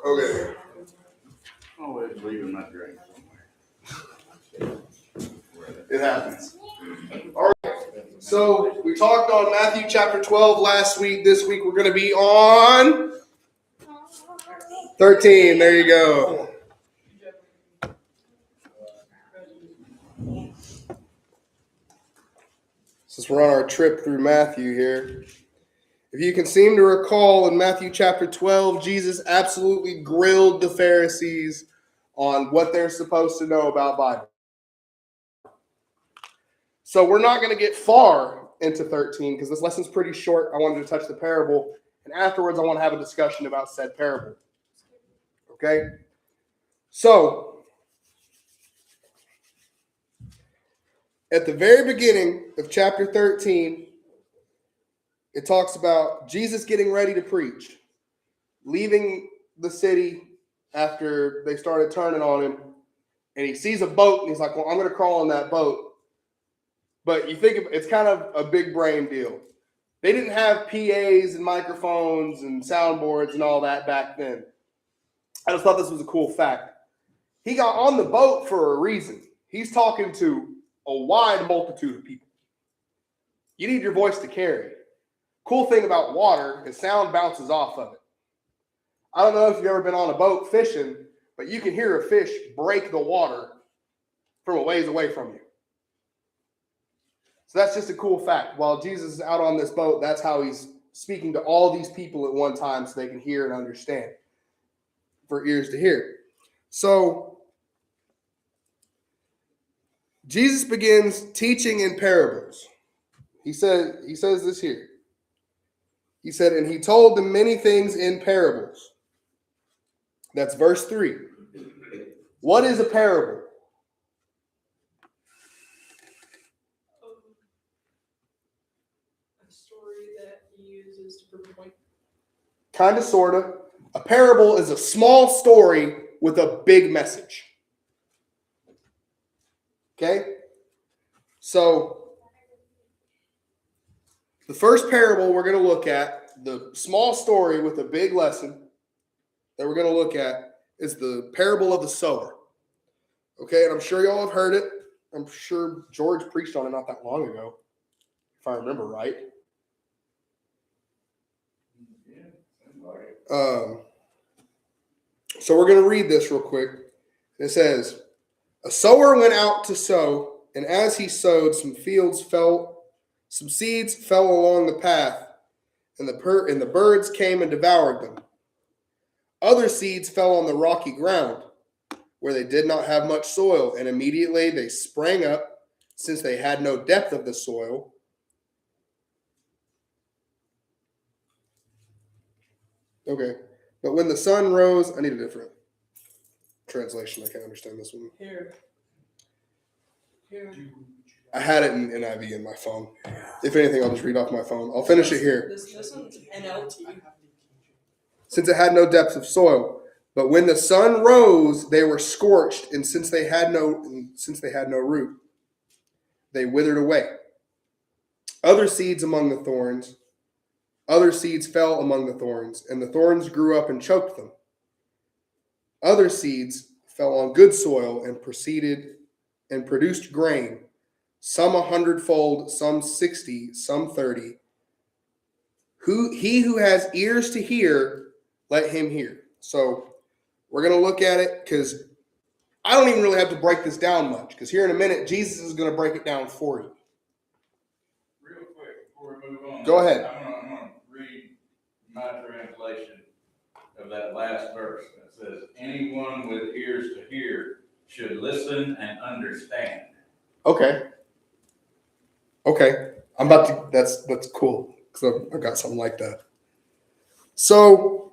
Okay. Always leaving my drink somewhere. It happens. All right. So we talked on Matthew chapter 12 last week. This week we're going to be on 13. There you go. Since we're on our trip through Matthew here, if you can seem to recall in Matthew chapter 12, Jesus absolutely grilled the Pharisees on what they're supposed to know about Bible. So we're not going to get far into 13 because this lesson's pretty short. I wanted to touch the parable, and afterwards I want to have a discussion about said parable. Okay? So, at the very beginning of chapter 13, it talks about Jesus getting ready to preach, leaving the city after they started turning on him, and he sees a boat, and he's like, well, I'm going to crawl on that boat. But you think it's kind of a big brain deal. They didn't have PAs and microphones and soundboards and all that back then. I just thought this was a cool fact. He got on the boat for a reason. He's talking to a wide multitude of people. You need your voice to carry. Cool thing about water is sound bounces off of it. I don't know if you've ever been on a boat fishing, but you can hear a fish break the water from a ways away from you. So that's just a cool fact. While Jesus is out on this boat, that's how he's speaking to all these people at one time so they can hear and understand, for ears to hear. So Jesus begins teaching in parables. He says this here. He said, and he told them many things in parables. That's verse 3. What is a parable? A story that he uses to prove a point. Kind of, sort of. A parable is a small story with a big message. Okay? So, the first parable we're going to look at, the small story with a big lesson that we're going to look at, is the parable of the sower. Okay, and I'm sure y'all have heard it. I'm sure George preached on it not that long ago, if I remember right. So we're going to read this real quick. It says, a sower went out to sow, and as he sowed, some seeds fell along the path, and the birds came and devoured them. Other seeds fell on the rocky ground, where they did not have much soil, and immediately they sprang up, since they had no depth of the soil. Okay, but when the sun rose, I need a different translation. I can't understand this one. Here. I had it in NIV in my phone. If anything, I'll just read off my phone. I'll finish it here. This one's NLT. Since it had no depth of soil, but when the sun rose, they were scorched, and since they had no root, they withered away. Other seeds fell among the thorns, and the thorns grew up and choked them. Other seeds fell on good soil and produced grain, some 100-fold, some 60, some 30. He who has ears to hear, let him hear. So we're going to look at it because I don't even really have to break this down much, because here in a minute, Jesus is going to break it down for you. Real quick, before we move on. Go ahead. I'm going to read my translation of that last verse. It says, anyone with ears to hear should listen and understand. Okay. That's cool, because I've got something like that. So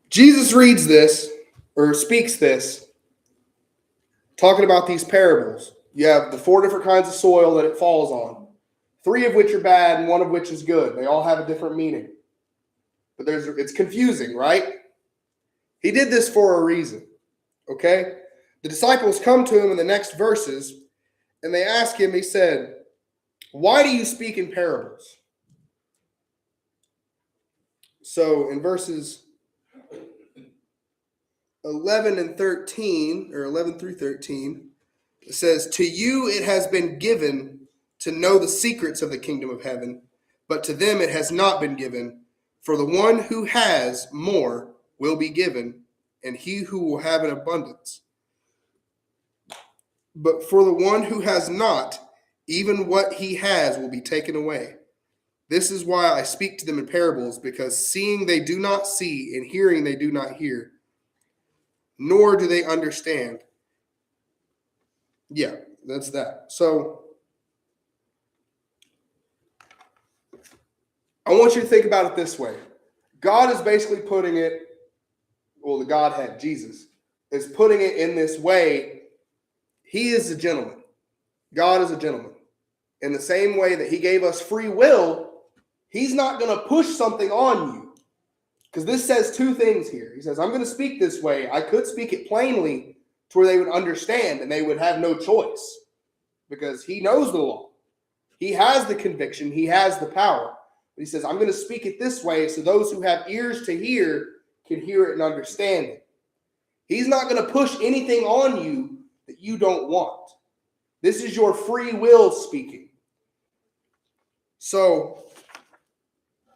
Jesus reads this, or speaks this, talking about these parables. You have the 4 different kinds of soil that it falls on, 3 of which are bad and 1 of which is good. They all have a different meaning. But it's confusing, right? He did this for a reason. Okay? The disciples come to him in the next verses, and they ask him, he said, why do you speak in parables? So in verses 11 and 13, or 11 through 13, it says, "To you it has been given to know the secrets of the kingdom of heaven, but to them it has not been given. For the one who has more will be given, and he who will have an abundance. But for the one who has not, even what he has will be taken away. This is why I speak to them in parables, because seeing they do not see, and hearing they do not hear, nor do they understand." Yeah, that's that. So I want you to think about it this way. God is basically putting it, well, the Godhead, Jesus, is putting it in this way. He is a gentleman. God is a gentleman. In the same way that he gave us free will, he's not going to push something on you. Because this says two things here. He says, I'm going to speak this way. I could speak it plainly to where they would understand and they would have no choice. Because he knows the law. He has the conviction. He has the power. But he says, I'm going to speak it this way so those who have ears to hear can hear it and understand it. He's not going to push anything on you that you don't want. This is your free will speaking. So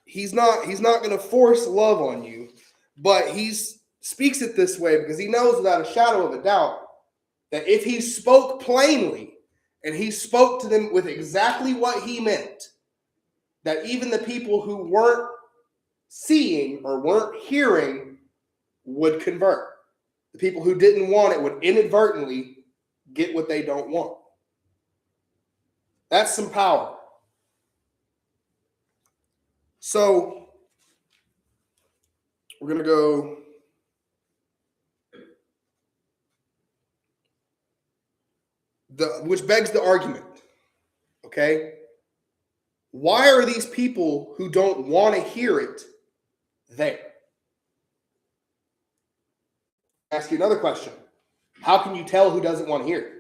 he's not going to force love on you, but he speaks it this way because he knows without a shadow of a doubt that if he spoke plainly and he spoke to them with exactly what he meant, that even the people who weren't seeing or weren't hearing would convert. The people who didn't want it would inadvertently get what they don't want. That's some power. So we're going to go which begs the argument. Okay? Why are these people who don't want to hear it there? Ask you another question. How can you tell who doesn't want to hear it?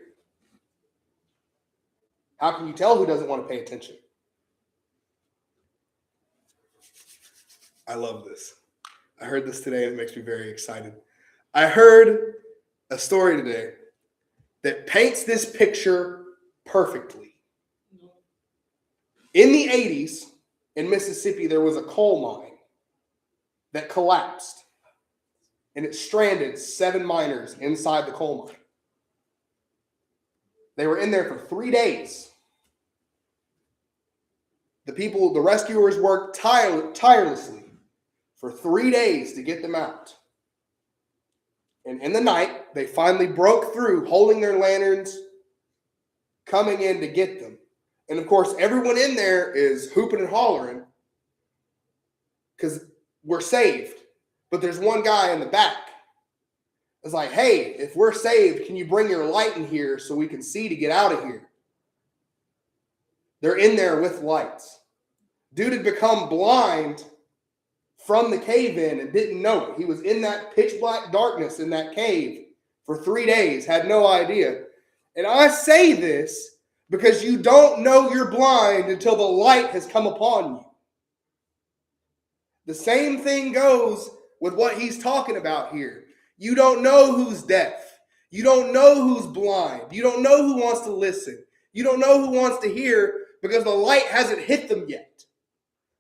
How can you tell who doesn't want to pay attention? I love this. I heard this today and it makes me very excited. I heard a story today that paints this picture perfectly. In the 80s, in Mississippi, there was a coal mine that collapsed, and it stranded 7 miners inside the coal mine. They were in there for 3 days. The rescuers worked tirelessly for 3 days to get them out. And in the night, they finally broke through, holding their lanterns, coming in to get them. And of course, everyone in there is hooping and hollering because we're saved. But there's one guy in the back. It's like, hey, if we're saved, can you bring your light in here so we can see to get out of here? They're in there with lights. Dude had become blind from the cave-in and didn't know it. He was in that pitch black darkness in that cave for 3 days, had no idea. And I say this because you don't know you're blind until the light has come upon you. The same thing goes with what he's talking about here. You don't know who's deaf. You don't know who's blind. You don't know who wants to listen. You don't know who wants to hear because the light hasn't hit them yet.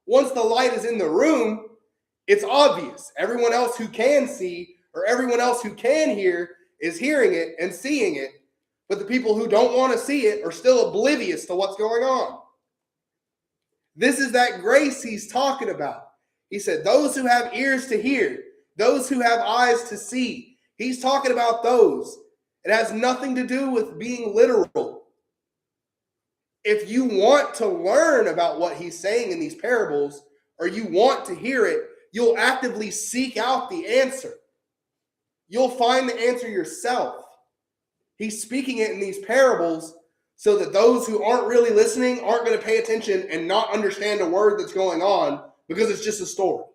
Once the light is in the room, it's obvious. Everyone else who can see or everyone else who can hear is hearing it and seeing it. But the people who don't want to see it are still oblivious to what's going on. This is that grace he's talking about. He said, those who have ears to hear, those who have eyes to see. He's talking about those. It has nothing to do with being literal. If you want to learn about what he's saying in these parables, or you want to hear it, you'll actively seek out the answer. You'll find the answer yourself. He's speaking it in these parables so that those who aren't really listening aren't going to pay attention and not understand a word that's going on because it's just a story.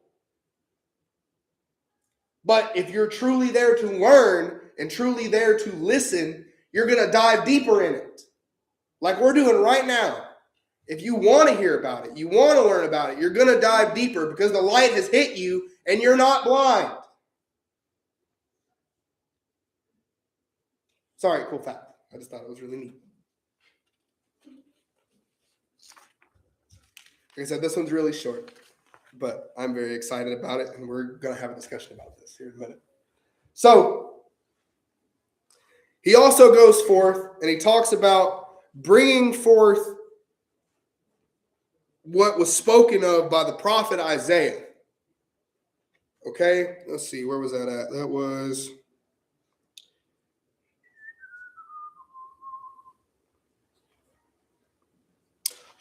But if you're truly there to learn and truly there to listen, you're going to dive deeper in it. Like we're doing right now. If you want to hear about it, you want to learn about it, you're going to dive deeper because the light has hit you and you're not blind. Sorry, cool fact. I just thought it was really neat. Like I said, this one's really short, but I'm very excited about it, and we're going to have a discussion about this here in a minute. So, he also goes forth and he talks about bringing forth what was spoken of by the prophet Isaiah. Okay, let's see, where was that at? That was...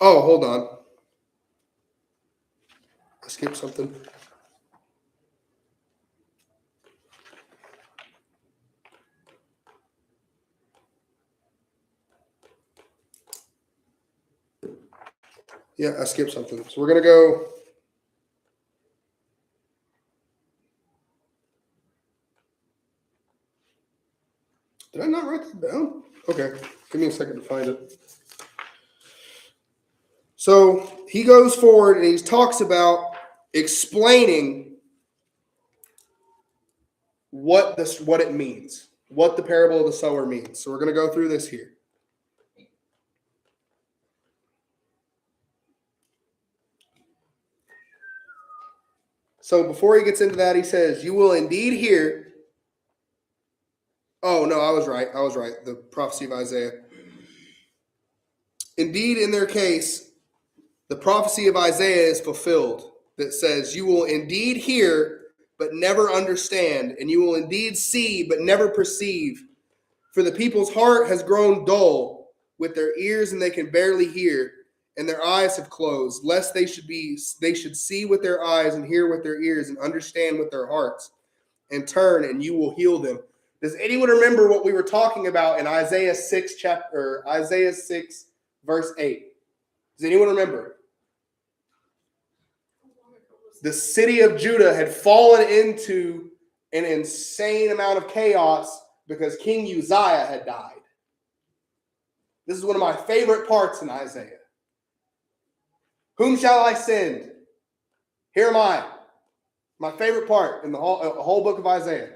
Oh, hold on. I skipped something. Yeah, I skipped something. So we're going to go... Did I not write that down? Okay, give me a second to find it. So he goes forward and he talks about explaining what it means, what the parable of the sower means. So we're going to go through this here. So before he gets into that, he says, "You will indeed hear." Oh, no, I was right. The prophecy of Isaiah. Indeed, in their case, the prophecy of Isaiah is fulfilled that says, "You will indeed hear, but never understand, and you will indeed see, but never perceive. For the people's heart has grown dull with their ears, and they can barely hear, and their eyes have closed, lest they should see with their eyes and hear with their ears and understand with their hearts and turn, and you will heal them." Does anyone remember what we were talking about in Isaiah 6 verse 8? Does anyone remember? The city of Judah had fallen into an insane amount of chaos because King Uzziah had died. This is one of my favorite parts in Isaiah. "Whom shall I send? Here am I." My favorite part in the whole book of Isaiah.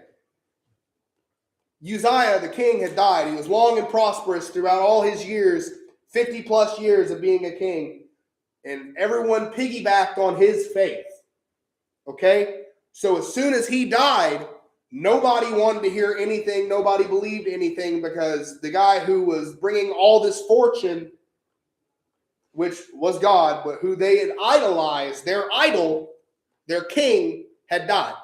Uzziah, the king, had died. He was long and prosperous throughout all his years, 50 plus years of being a king. And everyone piggybacked on his faith. Okay? So as soon as he died, nobody wanted to hear anything. Nobody believed anything because the guy who was bringing all this fortune, which was God, but who they had idolized, their idol, their king, had died.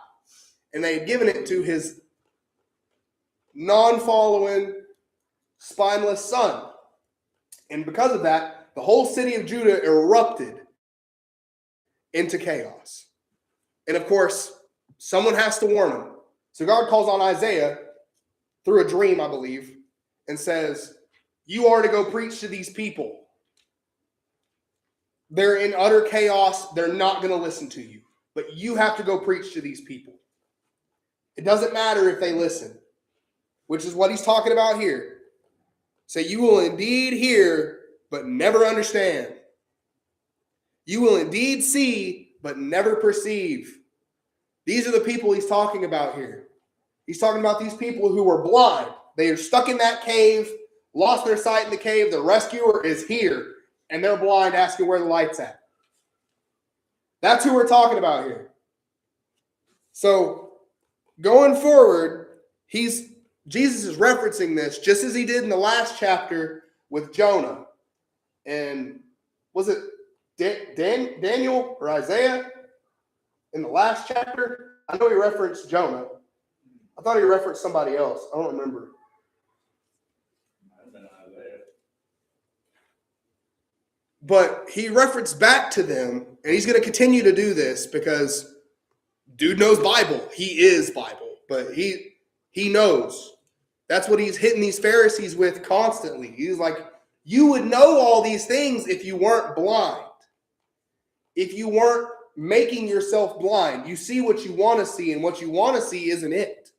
And they had given it to his non-following, spineless son. And because of that, the whole city of Judah erupted into chaos. And of course, someone has to warn them. So God calls on Isaiah through a dream, I believe, and says, "You are to go preach to these people. They're in utter chaos. They're not going to listen to you. But you have to go preach to these people. It doesn't matter if they listen," which is what he's talking about here. So you will indeed hear, but never understand. You will indeed see, but never perceive. These are the people he's talking about here. He's talking about these people who were blind. They are stuck in that cave, lost their sight in the cave. The rescuer is here, and they're blind, asking where the light's at. That's who we're talking about here. So going forward, Jesus is referencing this just as he did in the last chapter with Jonah. And was it Daniel or Isaiah in the last chapter? I know he referenced Jonah. I thought he referenced somebody else. I don't remember. But he referenced back to them, and he's going to continue to do this because dude knows Bible. He is Bible, but he knows. That's what he's hitting these Pharisees with constantly. He's like, you would know all these things if you weren't blind. If you weren't making yourself blind. You see what you want to see, and what you want to see isn't it.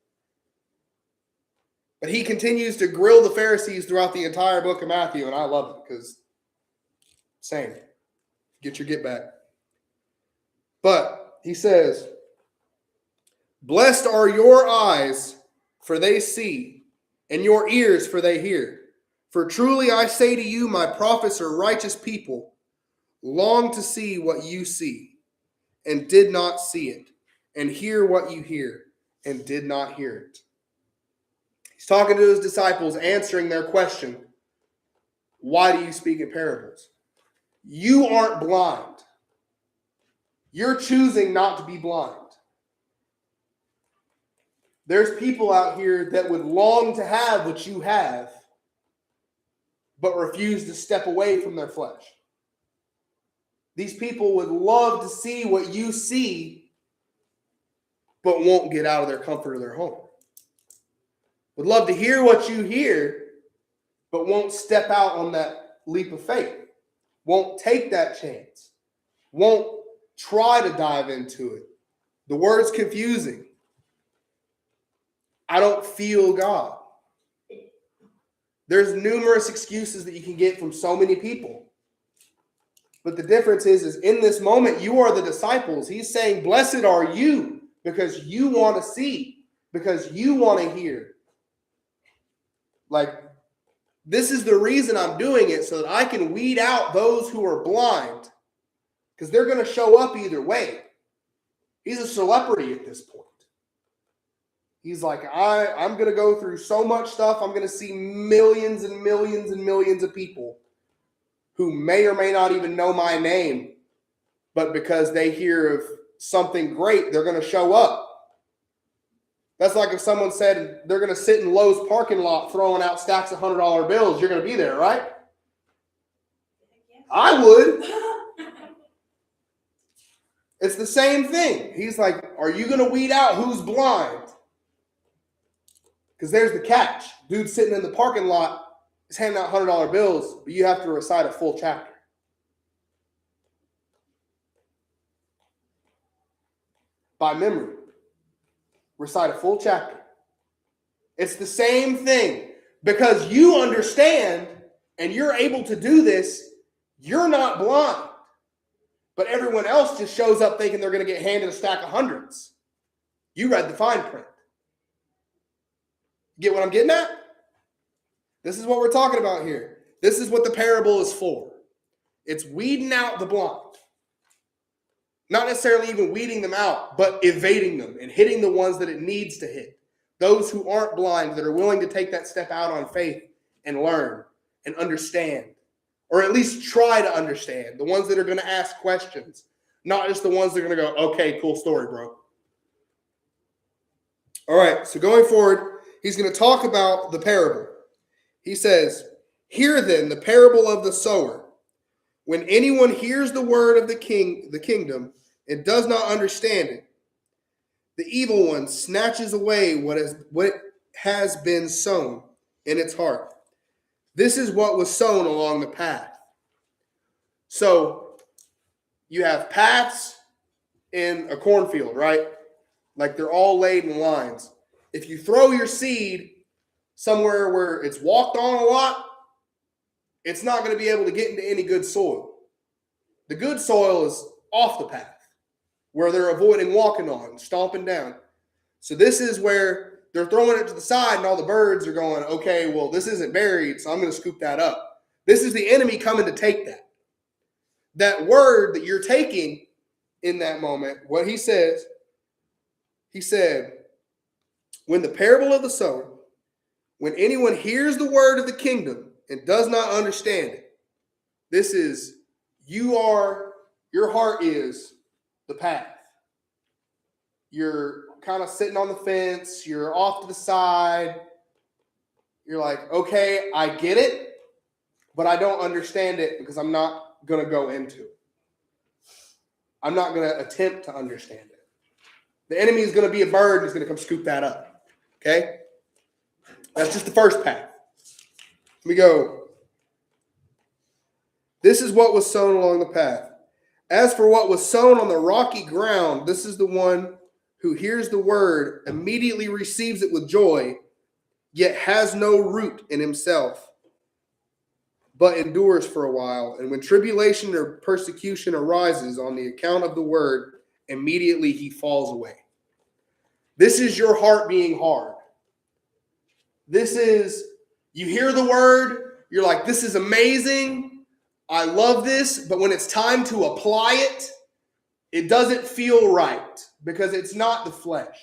But he continues to grill the Pharisees throughout the entire book of Matthew, and I love it because same. Get your get back. But he says, "Blessed are your eyes, for they see, and your ears, for they hear. For truly I say to you, my prophets are righteous people, long to see what you see, and did not see it, and hear what you hear, and did not hear it. He's talking to his disciples, answering their question, why do you speak in parables? You aren't blind. You're choosing not to be blind. There's people out here that would long to have what you have, but refuse to step away from their flesh. These people would love to see what you see, but won't get out of their comfort of their home. Would love to hear what you hear, but won't step out on that leap of faith. Won't take that chance. Won't try to dive into it. The word's confusing. I don't feel God. There's numerous excuses that you can get from so many people. But the difference is in this moment, you are the disciples. He's saying, blessed are you, because you want to see, because you want to hear. Like, this is the reason I'm doing it, so that I can weed out those who are blind, because they're going to show up either way. He's a celebrity at this point. He's like, I'm going to go through so much stuff. I'm going to see millions and millions and millions of people who may or may not even know my name, but because they hear of something great, they're going to show up. That's like if someone said they're going to sit in Lowe's parking lot throwing out stacks of $100 bills. You're going to be there, right? I would. It's the same thing. He's like, are you going to weed out who's blind? Because there's the catch. Dude sitting in the parking lot is handing out $100 bills, but you have to recite a full chapter. By memory. Recite a full chapter. It's the same thing. Because you understand and you're able to do this, you're not blind. But everyone else just shows up thinking they're going to get handed a stack of hundreds. You read the fine print. Get what I'm getting at? This is what we're talking about here. This is what the parable is for. It's weeding out the blind. Not necessarily even weeding them out, but evading them and hitting the ones that it needs to hit. Those who aren't blind, that are willing to take that step out on faith and learn and understand. Or at least try to understand. The ones that are going to ask questions. Not just the ones that are going to go, okay, cool story, bro. All right, so going forward, he's going to talk about the parable. He says, hear then the parable of the sower. When anyone hears the word of the kingdom, and does not understand it, the evil one snatches away what has been sown in its heart. This is what was sown along the path. So you have paths in a cornfield, right? Like they're all laid in lines. If you throw your seed somewhere where it's walked on a lot, it's not going to be able to get into any good soil. The good soil is off the path, where they're avoiding walking on, stomping down. So this is where they're throwing it to the side and all the birds are going, okay, well, this isn't buried, so I'm going to scoop that up. This is the enemy coming to take that. That word that you're taking in that moment, what he says, he said, when the parable of the sower, when anyone hears the word of the kingdom and does not understand it, this is, your heart is the path. You're kind of sitting on the fence. You're off to the side. You're like, okay, I get it, but I don't understand it because I'm not going to go into it. I'm not going to attempt to understand it. The enemy is going to be a bird and he's going to come scoop that up. Okay? That's just the first path. We go. This is what was sown along the path. As for what was sown on the rocky ground, this is the one who hears the word, immediately receives it with joy, yet has no root in himself, but endures for a while. And when tribulation or persecution arises on the account of the word, immediately he falls away. This is your heart being hard. This is, you hear the word, you're like, this is amazing. I love this. But when it's time to apply it, it doesn't feel right because it's not the flesh.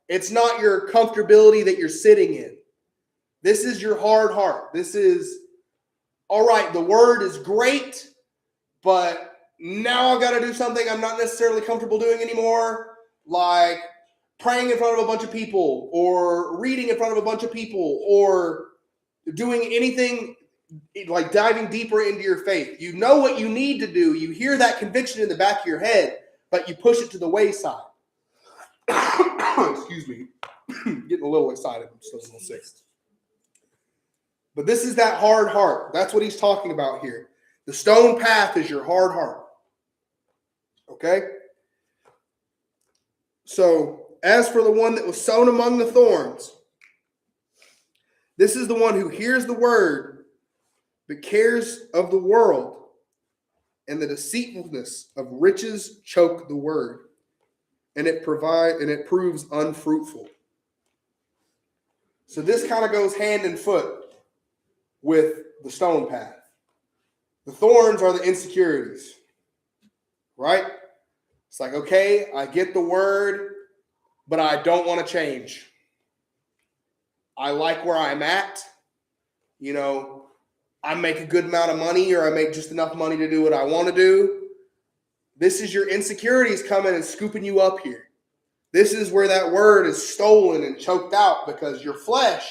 It's not your comfortability that you're sitting in. This is your hard heart. This is, all right, the word is great, but now I've got to do something I'm not necessarily comfortable doing anymore, like praying in front of a bunch of people or reading in front of a bunch of people or doing anything like diving deeper into your faith. You know what you need to do. You hear that conviction in the back of your head, but you push it to the wayside. Excuse me. Getting a little excited. I'm still a little sick. But this is that hard heart. That's what he's talking about here. The stone path is your hard heart. Okay? So, as for the one that was sown among the thorns, this is the one who hears the word, but cares of the world, and the deceitfulness of riches choke the word, and it proves unfruitful. So this kind of goes hand in foot with the stone path. The thorns are the insecurities, right? It's like, okay, I get the word, but I don't want to change. I like where I'm at. You know, I make a good amount of money, or I make just enough money to do what I want to do. This is your insecurities coming and scooping you up here. This is where that word is stolen and choked out because your flesh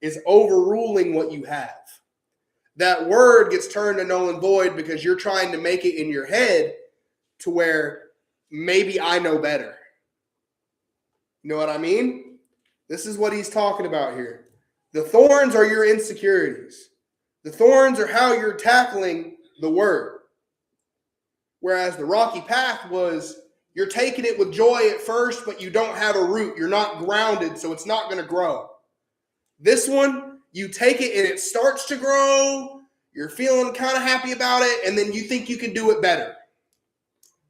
is overruling what you have. That word gets turned to null and void because you're trying to make it in your head to where maybe I know better. You know what I mean? This is what he's talking about here. The thorns are your insecurities. The thorns are how you're tackling the word. Whereas the rocky path was, you're taking it with joy at first, but you don't have a root. You're not grounded, so it's not going to grow. This one, you take it and it starts to grow. You're feeling kind of happy about it, and then you think you can do it better.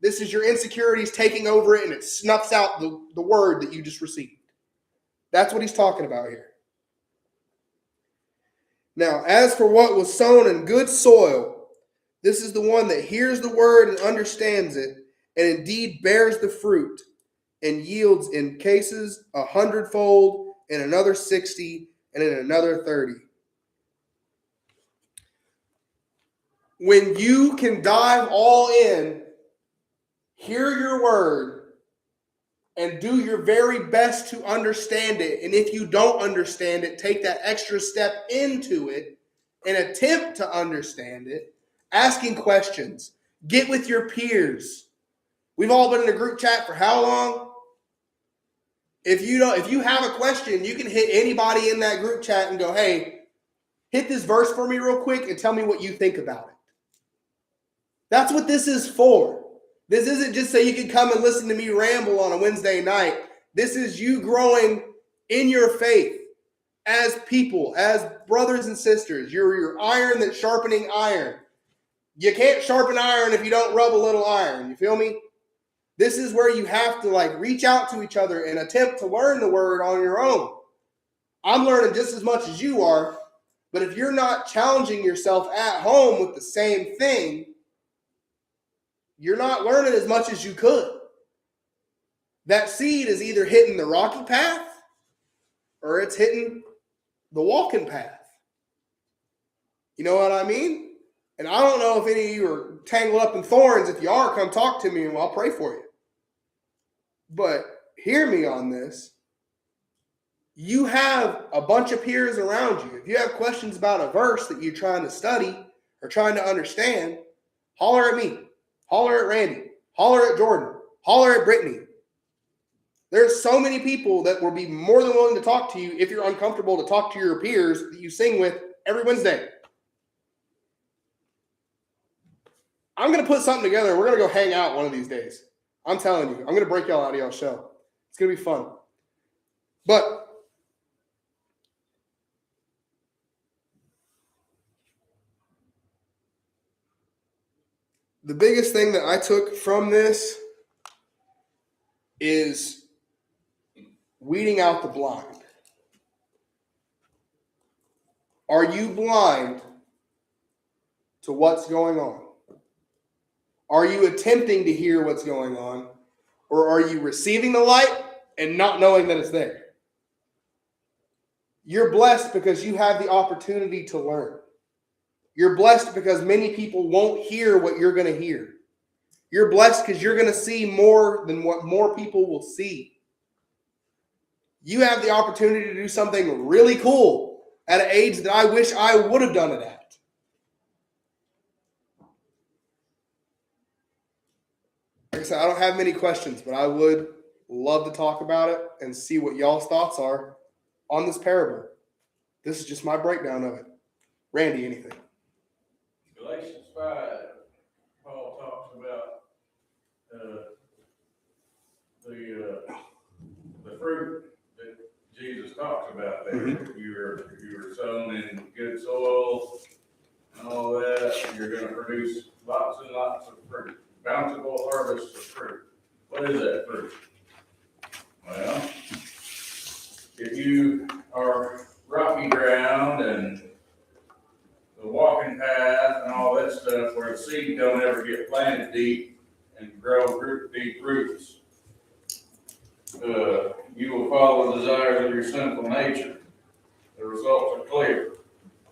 This is your insecurities taking over it, and it snuffs out the word that you just received. That's what he's talking about here. Now, as for what was sown in good soil, this is the one that hears the word and understands it, and indeed bears the fruit, and yields in cases 100-fold, in another 60, and in another 30. When you can dive all in, hear your word, and do your very best to understand it, and if you don't understand it, take that extra step into it and attempt to understand it, asking questions. Get with your peers. We've all been in a group chat for how long? If you have a question, you can hit anybody in that group chat and go, hey, hit this verse for me real quick and tell me what you think about it. That's what this is for. This isn't just so you can come and listen to me ramble on a Wednesday night. This is you growing in your faith as people, as brothers and sisters. You're your iron that's sharpening iron. You can't sharpen iron if you don't rub a little iron. You feel me? This is where you have to reach out to each other and attempt to learn the word on your own. I'm learning just as much as you are, but if you're not challenging yourself at home with the same thing, you're not learning as much as you could. That seed is either hitting the rocky path or it's hitting the walking path. You know what I mean? And I don't know if any of you are tangled up in thorns. If you are, come talk to me and I'll pray for you. But hear me on this. You have a bunch of peers around you. If you have questions about a verse that you're trying to study or trying to understand, holler at me. Holler at Randy. Holler at Jordan. Holler at Brittany. There's so many people that will be more than willing to talk to you if you're uncomfortable to talk to your peers that you sing with every Wednesday. I'm going to put something together. We're going to go hang out one of these days. I'm telling you. I'm going to break y'all out of y'all's show. It's going to be fun. But the biggest thing that I took from this is weeding out the blind. Are you blind to what's going on? Are you attempting to hear what's going on? Or are you receiving the light and not knowing that it's there? You're blessed because you have the opportunity to learn. You're blessed because many people won't hear what you're going to hear. You're blessed because you're going to see more than what more people will see. You have the opportunity to do something really cool at an age that I wish I would have done it at. Like I said, I don't have many questions, but I would love to talk about it and see what y'all's thoughts are on this parable. This is just my breakdown of it. Randy, anything? Galatians 5, Paul talks about the fruit that Jesus talks about there. Mm-hmm. You're sown in good soil and all that, and you're going to produce lots and lots of fruit. Bountiful harvest of fruit. What is that fruit? Well, if you are rocky ground and the walking path and all that stuff where the seed don't ever get planted deep and grow deep roots, you will follow the desires of your sinful nature. The results are clear.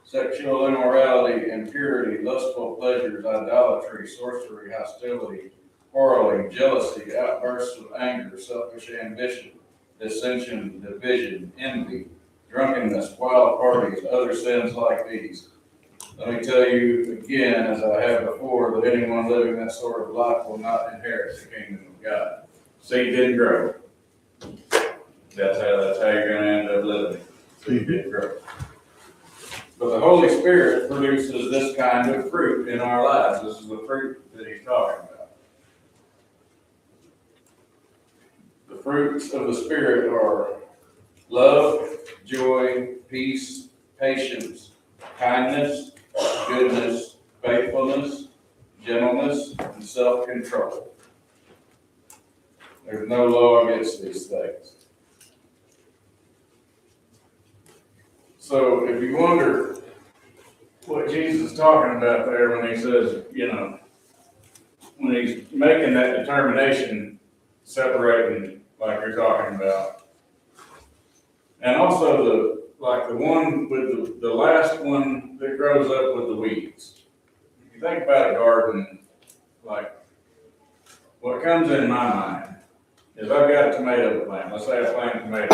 Sexual immorality, impurity, lustful pleasures, idolatry, sorcery, hostility, quarreling, jealousy, outbursts of anger, selfish ambition, dissension, division, envy, drunkenness, wild parties, other sins like these. Let me tell you again, as I have before, that anyone living that sort of life will not inherit the kingdom of God. Seed didn't grow. That's how you're going to end up living. Seed didn't grow. But the Holy Spirit produces this kind of fruit in our lives. This is the fruit that he's talking about. The fruits of the Spirit are love, joy, peace, patience, kindness, goodness, faithfulness, gentleness, and self-control. There's no law against these things. So if you wonder what Jesus is talking about there when he says, when he's making that determination, separating like you're talking about, and also the one with the last one that grows up with the weeds. If you think about a garden, like what comes in my mind is I've got a tomato plant. Let's say I plant tomatoes,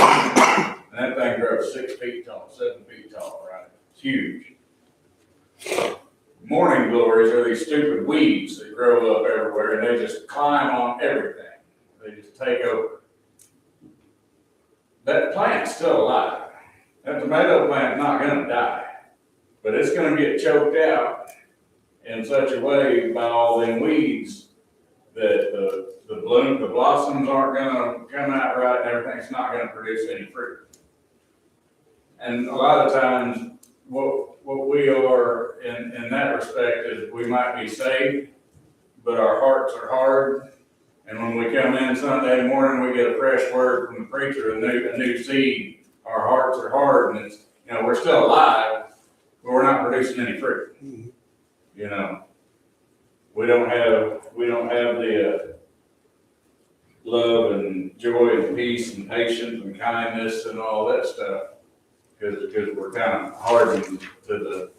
and that thing grows 6 feet tall, 7 feet tall, right? It's huge. Morning glories are these stupid weeds that grow up everywhere, and they just climb on everything. They just take over. That plant's still alive. That tomato plant's not going to die, but it's going to get choked out in such a way by all them weeds that the blossoms aren't going to come out right, and everything's not going to produce any fruit. And a lot of times, what we are in that respect is we might be saved, but our hearts are hard. And when we come in Sunday morning, we get a fresh word from the preacher, a new seed. Our hearts are hard, and it's we're still alive, but we're not producing any fruit. Mm-hmm. We don't have the love and joy and peace and patience and kindness and all that stuff because we're kind of hardened to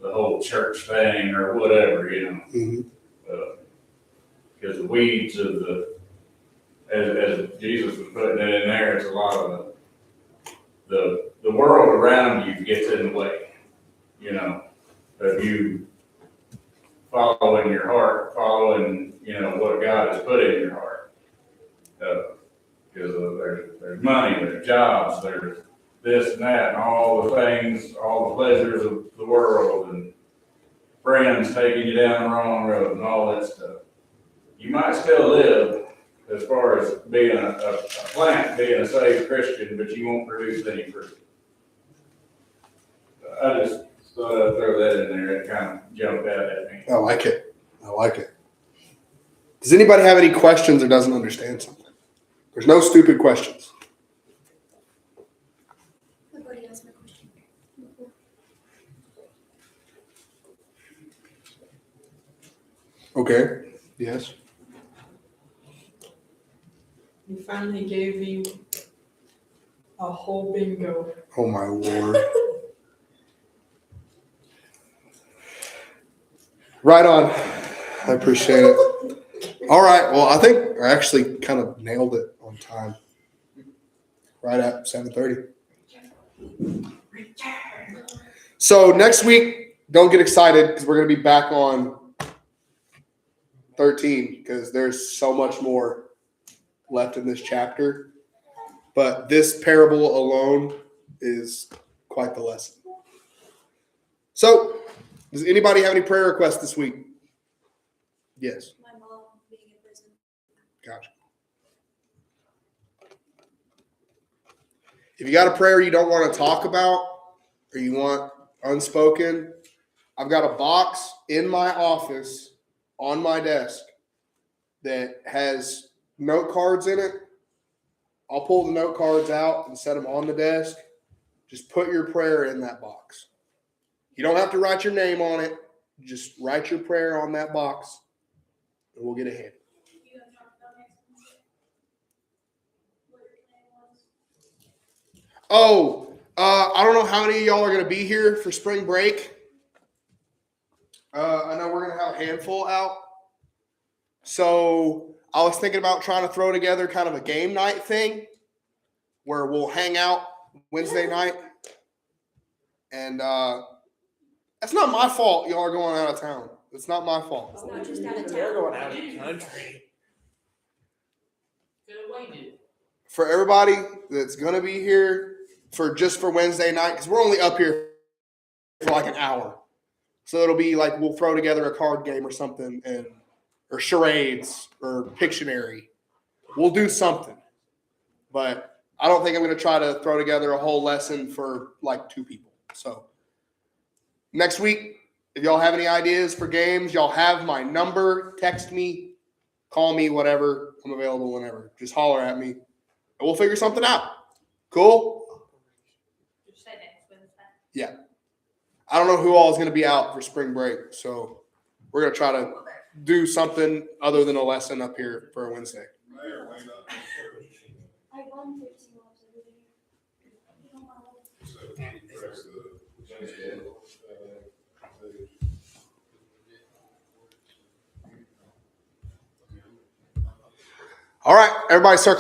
the whole church thing or whatever, Mm-hmm. Because the weeds of as Jesus was putting it in there, it's a lot of the world around you gets in the way, of you following your heart, following, what God has put in your heart. Because there's money, there's jobs, there's this and that, and all the things, all the pleasures of the world, and friends taking you down the wrong road, and all that stuff. You might still live as far as being a plant, being a saved Christian, but you won't produce any fruit. I just thought I'd throw that in there. It kind of jumped out at me. I like it. Does anybody have any questions or doesn't understand something? There's no stupid questions. I've already asked my question. Okay. Yes. You finally gave me a whole bingo. Oh my Lord. Right on. I appreciate it. All right. Well, I think I actually kind of nailed it on time. Right at 7:30. So next week, don't get excited because we're going to be back on 13 because there's so much more left in this chapter. But this parable alone is quite the lesson. So, does anybody have any prayer requests this week? Yes. My mom being in prison. Gotcha. If you got a prayer you don't want to talk about or you want unspoken, I've got a box in my office on my desk that has note cards in it. I'll pull the note cards out and set them on the desk. Just put your prayer in that box. You don't have to write your name on it. Just write your prayer on that box and we'll get a hand. You have talked about next Wednesday? What your plan was? Oh, I don't know how many of y'all are going to be here for spring break. I know we're going to have a handful out. So I was thinking about trying to throw together kind of a game night thing where we'll hang out Wednesday night. And that's not my fault y'all are going out of town. It's not my fault. It's not just out of They're town. going out of the country. Could have waited. For everybody that's going to be here for Wednesday night, because we're only up here for like an hour. So it'll be like we'll throw together a card game or something, or charades or Pictionary. We'll do something. But I don't think I'm going to try to throw together a whole lesson for like 2 people. So next week, if y'all have any ideas for games, y'all have my number. Text me, call me, whatever. I'm available whenever. Just holler at me, and we'll figure something out. Cool? Just say next Wednesday. Yeah. I don't know who all is going to be out for spring break, so we're going to try to do something other than a lesson up here for a Wednesday. I won 13 laps every day. All right, everybody circle.